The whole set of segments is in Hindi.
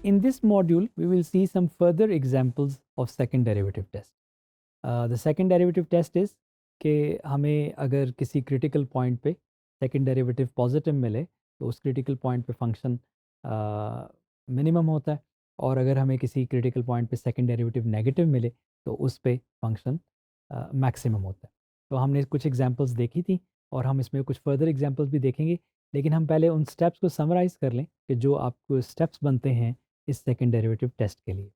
In this module, we will see some further examples of second derivative test. The second derivative test is कि हमें अगर किसी क्रिटिकल पॉइंट पे सेकंड डेरिवेटिव पॉजिटिव मिले तो उस क्रिटिकल पॉइंट पे फंक्शन मिनिमम होता है, और अगर हमें किसी क्रिटिकल पॉइंट पे सेकंड डेरिवेटिव नेगेटिव मिले तो उस पे फंक्शन मैक्सिमम होता है. तो हमने कुछ एग्जांपल्स देखी थी और हम इसमें कुछ फर्दर एग्जांपल्स भी देखेंगे, लेकिन हम पहले उन स्टेप्स को समराइज़ कर लें कि जो आपको स्टेप्स बनते हैं इस सेकंड डेरिवेटिव टेस्ट के लिए.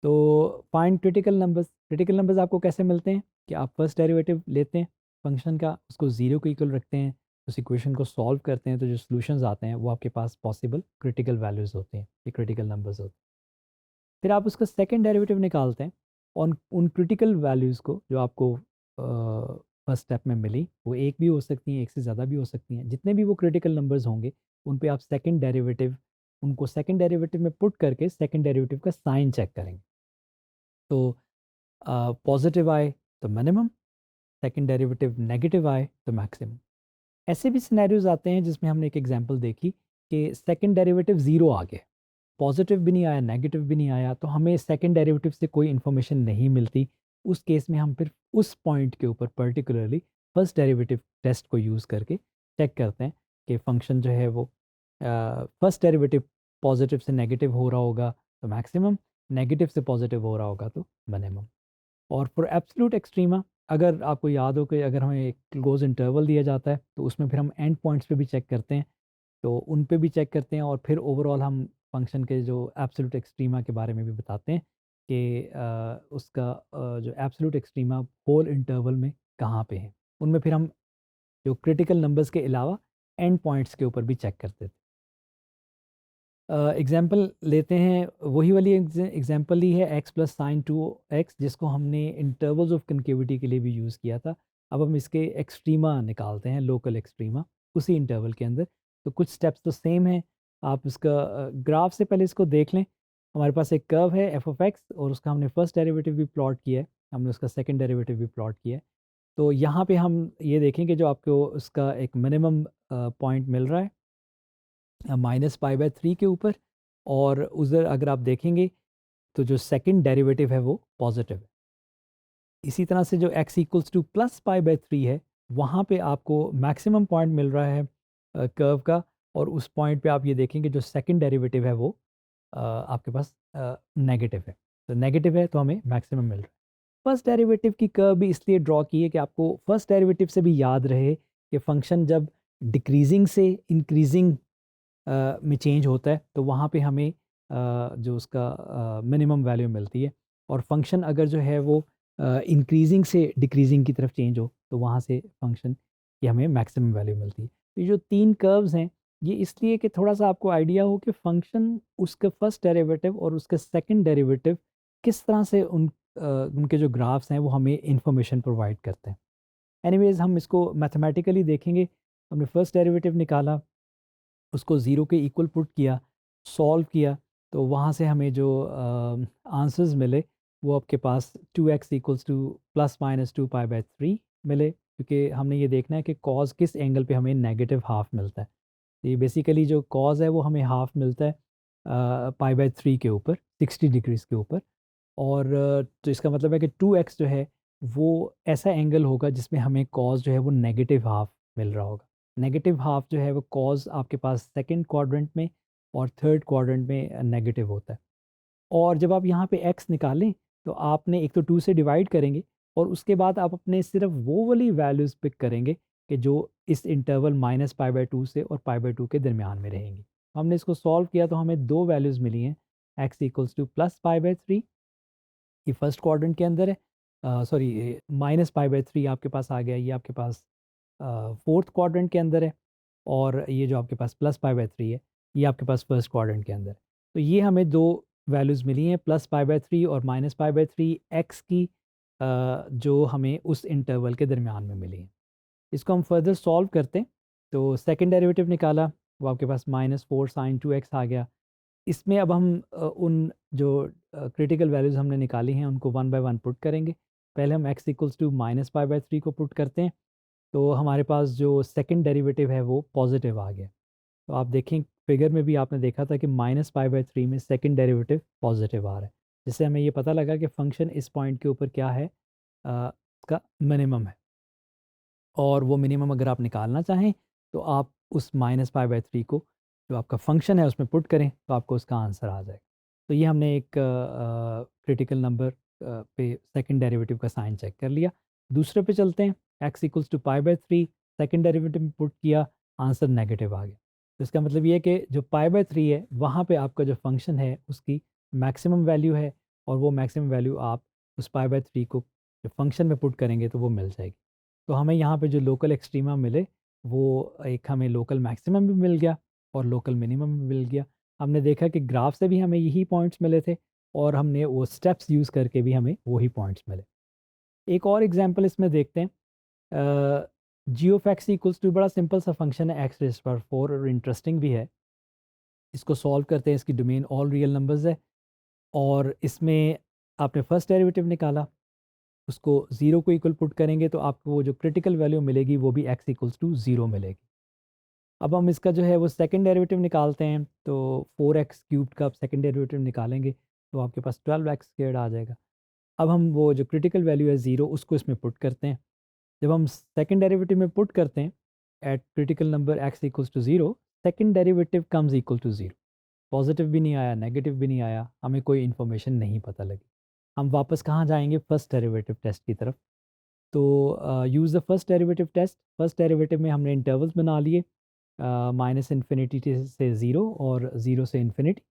तो फाइंड क्रिटिकल नंबर्स आपको कैसे मिलते हैं कि आप फर्स्ट डेरिवेटिव लेते हैं फंक्शन का, उसको ज़ीरो के इक्वल रखते हैं, उस इक्वेशन को सॉल्व करते हैं, तो जो सॉल्यूशंस आते हैं वो आपके पास पॉसिबल क्रिटिकल वैल्यूज़ होते हैं, ये क्रिटिकल नंबर्स होते हैं. फिर आप उसका सेकंड डेरिवेटिव निकालते हैं और उन क्रिटिकल वैल्यूज़ को जो आपको फर्स्ट स्टेप में मिली, वो एक भी हो सकती हैं, एक से ज़्यादा भी हो सकती हैं, जितने भी वो क्रिटिकल नंबर्स होंगे उन पे आप उनको सेकंड डेरिवेटिव में पुट करके सेकंड डेरिवेटिव का साइन चेक करेंगे. तो पॉजिटिव आए तो मिनिमम, सेकंड डेरिवेटिव नेगेटिव आए तो मैक्सिमम. ऐसे भी सिनेरियोज आते हैं जिसमें हमने एक एग्जांपल देखी कि सेकंड डेरिवेटिव ज़ीरो आ गया, पॉजिटिव भी नहीं आया, नेगेटिव भी नहीं आया, तो हमें सेकंड डेरिवेटिव से कोई इन्फॉर्मेशन नहीं मिलती. उस केस में हम फिर उस पॉइंट के ऊपर पर्टिकुलरली फर्स्ट डेरिवेटिव टेस्ट को यूज़ करके चेक करते हैं कि फंक्शन जो है वो फर्स्ट डेरिवेटिव पॉजिटिव से नेगेटिव हो रहा होगा तो मैक्सिमम, नेगेटिव से पॉजिटिव हो रहा होगा तो मिनिमम. और फॉर एब्सोल्यूट एक्सट्रीमा, अगर आपको याद हो कि अगर हमें एक क्लोज इंटरवल दिया जाता है तो उसमें फिर हम एंड पॉइंट्स पे भी चेक करते हैं, तो उन पे भी चेक करते हैं, और फिर ओवरऑल हम फंक्शन के जो एब्सोल्यूट एक्सट्रीमा के बारे में भी बताते हैं कि उसका जो एब्सोल्यूट एक्सट्रीमा होल इंटरवल में कहाँ पे है. उनमें फिर हम जो क्रिटिकल नंबर्स के अलावा एंड पॉइंट्स के ऊपर भी चेक करते थे. एग्जाम्पल लेते हैं, वही वाली एग्जाम्पल ली है x प्लस साइन 2x, जिसको हमने इंटरवल्स ऑफ कनकेविटी के लिए भी यूज़ किया था. अब हम इसके एक्सट्रीमा निकालते हैं, लोकल एक्सट्रीमा उसी इंटरवल के अंदर. तो कुछ स्टेप्स तो सेम हैं. आप इसका ग्राफ से पहले इसको देख लें. हमारे पास एक कर्व है एफ ऑफ एक्स, और उसका हमने फर्स्ट डेरिवेटिव भी प्लॉट किया है, हमने उसका सेकंड डेरिवेटिव भी प्लॉट किया है. तो यहाँ पे हम ये देखें कि जो आपको उसका एक मिनिमम पॉइंट मिल रहा है -π/3 के ऊपर, और उधर अगर आप देखेंगे तो जो सेकंड डेरिवेटिव है वो पॉजिटिव है. इसी तरह से जो x इक्वल्स टू +π/3 है, वहाँ पे आपको मैक्सिमम पॉइंट मिल रहा है कर्व का, और उस पॉइंट पे आप ये देखेंगे जो सेकंड डेरिवेटिव है वो आपके पास नेगेटिव है. तो नेगेटिव है तो हमें मैक्सिमम मिल रहा है. फर्स्ट डेरिवेटिव की कर्व भी इसलिए ड्रॉ की है कि आपको फर्स्ट डेरिवेटिव से भी याद रहे कि फंक्शन जब डिक्रीजिंग से इंक्रीजिंग में चेंज होता है तो वहाँ पे हमें जो उसका मिनिमम वैल्यू मिलती है, और फंक्शन अगर जो है वो इंक्रीजिंग से डिक्रीजिंग की तरफ चेंज हो तो वहाँ से फंक्शन की हमें मैक्सिमम वैल्यू मिलती है. तो ये जो तीन कर्व्स हैं, ये इसलिए कि थोड़ा सा आपको आइडिया हो कि फंक्शन, उसका फर्स्ट डेरिवेटिव और उसका सेकंड डेरिवेटिव किस तरह से उनके जो ग्राफ्स हैं वो हमें इंफॉर्मेशन प्रोवाइड करते हैं. एनीवेज हम इसको मैथमेटिकली देखेंगे. हमने फर्स्ट डेरिवेटिव निकाला, उसको ज़ीरो के इक्वल पुट किया, सॉल्व किया, तो वहाँ से हमें जो आंसर्स मिले वो आपके पास 2x इक्वल्स टू ±2π/3 मिले, क्योंकि हमने ये देखना है कि कॉज किस एंगल पे हमें नेगेटिव हाफ मिलता है. तो ये बेसिकली जो कॉज है वो हमें हाफ मिलता है π/3 के ऊपर, 60 डिग्रीज़ के ऊपर. और तो इसका मतलब है कि 2x जो है वो ऐसा एंगल होगा जिसमें हमें कॉज जो है वो नेगेटिव हाफ मिल रहा होगा. नेगेटिव हाफ जो है वो कॉज आपके पास सेकंड क्वाड्रेंट में और थर्ड क्वाड्रेंट में नेगेटिव होता है. और जब आप यहाँ पे x निकालें तो आपने एक तो 2 से डिवाइड करेंगे, और उसके बाद आप अपने सिर्फ वो वाली वैल्यूज़ पिक करेंगे कि जो इस इंटरवल -π/2 से और π/2 के दरमियान में रहेंगी. हमने इसको सॉल्व किया तो हमें दो वैल्यूज़ मिली हैं, x इक्वल्स टू +π/3, ये फर्स्ट क्वाड्रेंट के अंदर है, सॉरी -π/3 आपके पास आ गया, ये आपके पास फोर्थ क्वाड्रेंट के अंदर है, और ये जो आपके पास +π/3 है ये आपके पास फर्स्ट क्वाड्रेंट के अंदर है. तो ये हमें दो वैल्यूज़ मिली हैं, +π/3 और -π/3 x की, जो हमें उस इंटरवल के दरमियान में मिली हैं. इसको हम फर्दर सॉल्व करते हैं. तो सेकंड डेरिवेटिव निकाला, वो आपके पास -4 sin 2x आ गया. इसमें अब हम उन जो क्रिटिकल वैल्यूज़ हमने निकाली हैं उनको वन बाय वन पुट करेंगे. पहले हम x इक्वल्स टू -π/3 को पुट करते हैं, तो हमारे पास जो सेकंड डेरिवेटिव है वो पॉजिटिव आ गया. तो आप देखें फिगर में भी आपने देखा था कि -π/3 में सेकंड डेरिवेटिव पॉजिटिव आ रहा है, जिससे हमें ये पता लगा कि फंक्शन इस पॉइंट के ऊपर क्या है, का मिनिमम है। और वो मिनिमम अगर आप निकालना चाहें तो आप उस -π/3 को जो आपका फंक्शन है उसमें पुट करें तो आपको उसका आंसर आ जाएगा। तो ये हमने एक क्रिटिकल नंबर पे सेकंड डेरिवेटिव का साइन चेक कर लिया। दूसरे पे चलते हैं, x equals to π/3 second derivative में पुट किया, आंसर नेगेटिव आ गया। तो इसका मतलब ये है कि जो π/3 है वहाँ पे आपका जो फंक्शन है उसकी मैक्सिमम वैल्यू है, और वो मैक्सिमम वैल्यू आप उस π/3 को जो फंक्शन में पुट करेंगे तो वो मिल जाएगी। तो हमें यहाँ पे जो लोकल एक्सट्रीमा मिले वो एक हमें लोकल मैक्सिमम भी मिल गया और लोकल मिनिमम भी मिल गया। हमने देखा कि ग्राफ से भी हमें यही पॉइंट्स मिले थे और हमने वो स्टेप्स यूज़ करके भी हमें वही पॉइंट्स मिले। एक और एग्जांपल इसमें देखते हैं। जी ऑफ एक्स इक्वल्स टू, बड़ा सिंपल सा फंक्शन है एक्स रेज़ पावर 4 और इंटरेस्टिंग भी है। इसको सॉल्व करते हैं, इसकी डोमेन ऑल रियल नंबर्स है और इसमें आपने फर्स्ट डेरिवेटिव निकाला, उसको 0 को इक्वल पुट करेंगे तो आपको वो जो क्रिटिकल वैल्यू मिलेगी वो भी x इक्वल्स टू 0 मिलेगी। अब हम इसका जो है वो सेकंड डेरिवेटिव निकालते हैं, तो 4x क्यूब्ड का आप सेकंड डेरिवेटिव निकालेंगे तो आपके पास 12x स्क्वायर्ड आ जाएगा। अब हम वो जो क्रिटिकल वैल्यू है 0 उसको इसमें पुट करते हैं। जब हम सेकंड डेरिवेटिव में पुट करते हैं at critical number x equals to 0, second derivative comes equal to 0। Positive भी नहीं आया, नेगेटिव भी नहीं आया, हमें कोई इन्फॉर्मेशन नहीं पता लगी। हम वापस कहाँ जाएंगे, फर्स्ट डेरिवेटिव टेस्ट की तरफ। तो use the first derivative test. First derivative में हमने इंटरवल्स बना लिए, माइनस इन्फिनिटी से ज़ीरो और ज़ीरो से इन्फिनिटी,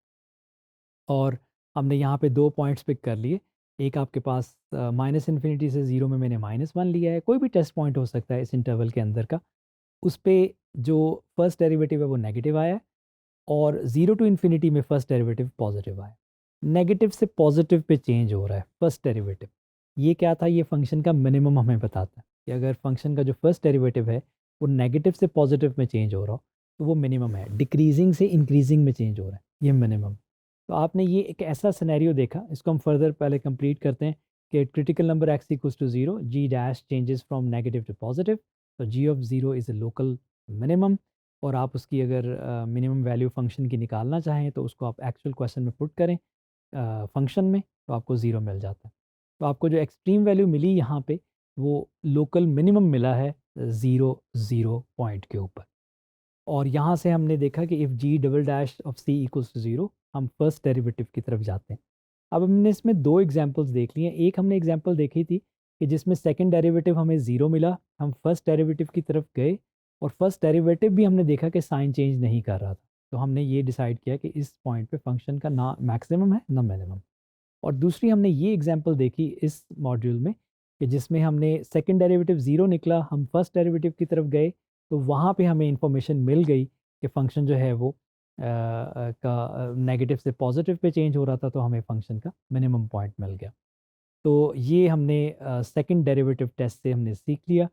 और हमने यहाँ पे दो पॉइंट्स पिक कर लिए। एक आपके पास माइनस इन्फिनिटी से ज़ीरो में मैंने -1 लिया है, कोई भी टेस्ट पॉइंट हो सकता है इस इंटरवल के अंदर का। उस पे जो फर्स्ट डेरिवेटिव है वो नेगेटिव आया है और 0 टू इन्फिनिटी में फर्स्ट डेरिवेटिव पॉजिटिव आया। नेगेटिव से पॉजिटिव पे चेंज हो रहा है फर्स्ट डेरिवेटिव। ये क्या था, ये फंक्शन का मिनिमम हमें बताता है कि अगर फंक्शन का जो फर्स्ट डेरिवेटिव है वो नेगेटिव से पॉजिटिव में चेंज हो रहा हो तो वो मिनिमम है। डिक्रीजिंग से इंक्रीजिंग में चेंज हो रहा है, ये मिनिमम। तो आपने ये एक ऐसा सिनेरियो देखा, इसको हम फर्दर पहले कंप्लीट करते हैं कि critical number x equals to 0, G dash changes from negative to positive, तो G of 0 is a local minimum. और आप उसकी अगर मिनिमम वैल्यू फंक्शन की निकालना चाहें तो उसको आप एक्चुअल क्वेश्चन में पुट करें फंक्शन में, तो आपको 0 मिल जाता है। तो आपको जो एक्सट्रीम वैल्यू मिली यहाँ पे वो लोकल मिनिमम मिला है 0 0 पॉइंट के ऊपर। और यहाँ से हमने देखा कि if G double dash of C equals to 0, हम फर्स्ट डेरिवेटिव की तरफ जाते हैं। अब हमने इसमें दो एग्जांपल्स देख लिए हैं। एक हमने एग्जांपल देखी थी कि जिसमें सेकंड डेरिवेटिव हमें 0 मिला, हम फर्स्ट डेरिवेटिव की तरफ गए और फर्स्ट डेरिवेटिव भी हमने देखा कि साइन चेंज नहीं कर रहा था। तो हमने ये डिसाइड किया कि इस पॉइंट पे फंक्शन का ना मैक्सिमम है ना मिनिमम। और दूसरी हमने ये एग्जांपल देखी इस मॉड्यूल में कि जिसमें हमने सेकंड डेरिवेटिव 0 निकला, हम फर्स्ट डेरिवेटिव की तरफ गए तो वहाँ पे हमें इंफॉर्मेशन मिल गई कि फंक्शन जो है वो का नेगेटिव से पॉजिटिव पे चेंज हो रहा था, तो हमें फंक्शन का मिनिमम पॉइंट मिल गया। तो ये हमने सेकंड डेरिवेटिव टेस्ट से हमने सीख लिया।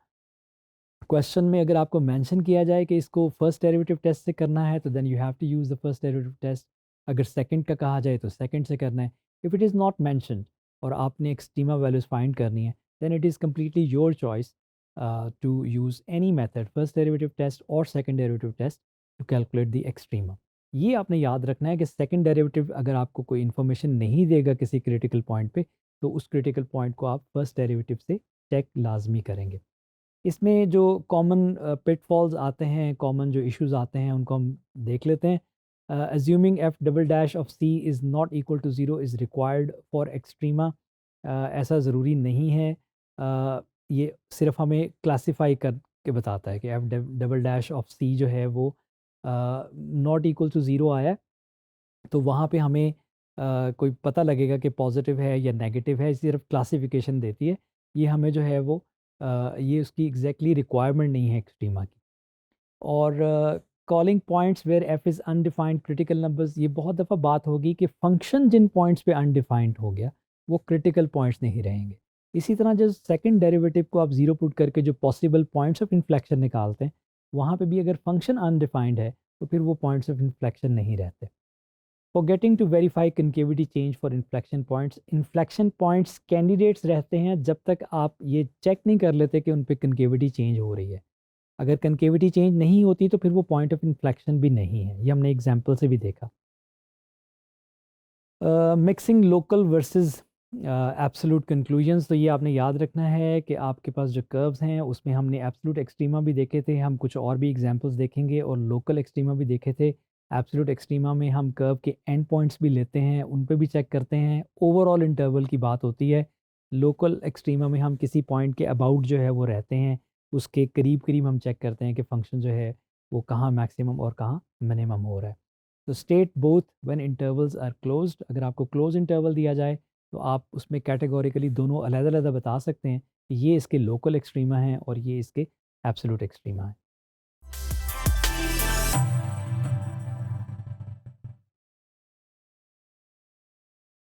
क्वेश्चन में अगर आपको मेंशन किया जाए कि इसको फर्स्ट डेरिवेटिव टेस्ट से करना है तो then you have to use the first derivative test. अगर सेकंड का कहा जाए तो सेकंड से करना है। If it is not mentioned और आपने एक्सट्रीमा वैल्यूज़ फाइंड करनी है, then it is completely your choice to use any method, first derivative test और second derivative test, to calculate the extrema. ये आपने याद रखना है कि सेकंड डेरिवेटिव अगर आपको कोई इन्फॉर्मेशन नहीं देगा किसी क्रिटिकल पॉइंट पे, तो उस क्रिटिकल पॉइंट को आप फर्स्ट डेरिवेटिव से चेक लाजमी करेंगे। इसमें जो कॉमन पिटफॉल्स आते हैं, कॉमन जो इश्यूज़ आते हैं उनको हम देख लेते हैं। Assuming F double dash of C is not equal to 0 is required for extrema. ऐसा ज़रूरी नहीं है। ये सिर्फ हमें क्लासिफाई करके बताता है कि एफ डबल डैश ऑफ सी जो है वो नॉट इक्वल टू 0 आया है, तो वहाँ पे हमें कोई पता लगेगा कि पॉजिटिव है या नेगेटिव है, सिर्फ क्लासिफिकेशन देती है। ये हमें जो है वो ये उसकी एग्जैक्टली रिक्वायरमेंट नहीं है एक्सट्रीमा की। और calling points where F is undefined critical numbers, ये बहुत दफ़ा बात होगी कि फंक्शन जिन पॉइंट्स पे अनडिफाइंड हो गया वो क्रिटिकल पॉइंट्स नहीं रहेंगे। इसी तरह जो सेकंड डेरिवेटिव को आप ज़ीरो पुट करके जो पॉसिबल पॉइंट्स ऑफ इन्फ्लेक्शन निकालते हैं, वहाँ पे भी अगर फंक्शन अनडिफाइंड है तो फिर वो पॉइंट्स ऑफ इन्फ्लेक्शन नहीं रहते। Forgetting to verify concavity change for inflection points candidates रहते हैं जब तक आप ये चेक नहीं कर लेते कि उन पे कनकेविटी चेंज हो रही है। अगर कनकेविटी चेंज नहीं होती तो फिर वो पॉइंट ऑफ इन्फ्लेक्शन भी नहीं है, ये हमने एग्जांपल से भी देखा। Mixing local versus absolute conclusions, तो ये आपने याद रखना है कि आपके पास जो कर्व्स हैं उसमें हमने एब्सोल्यूट एक्सट्रीमा भी देखे थे, हम कुछ और भी एग्जांपल्स देखेंगे और लोकल एक्सट्रीमा भी देखे थे। एब्सोल्यूट एक्सट्रीमा में हम कर्व के एंड पॉइंट्स भी लेते हैं, उन पे भी चेक करते हैं, ओवरऑल इंटरवल की बात होती है। लोकल एक्सट्रीमा में हम किसी पॉइंट के अबाउट जो है वो रहते हैं, उसके करीब करीब हम चेक करते हैं कि फंक्शन जो है वो कहाँ मैक्सिमम और कहाँ मिनिमम हो रहा है। तो state both when intervals are closed, अगर आपको क्लोज इंटरवल दिया जाए तो आप उसमें कैटेगोरिकली दोनों अलग-अलग बता सकते हैं कि ये इसके लोकल एक्सट्रीमा हैं और ये इसके एब्सोल्यूट एक्सट्रीमा हैं।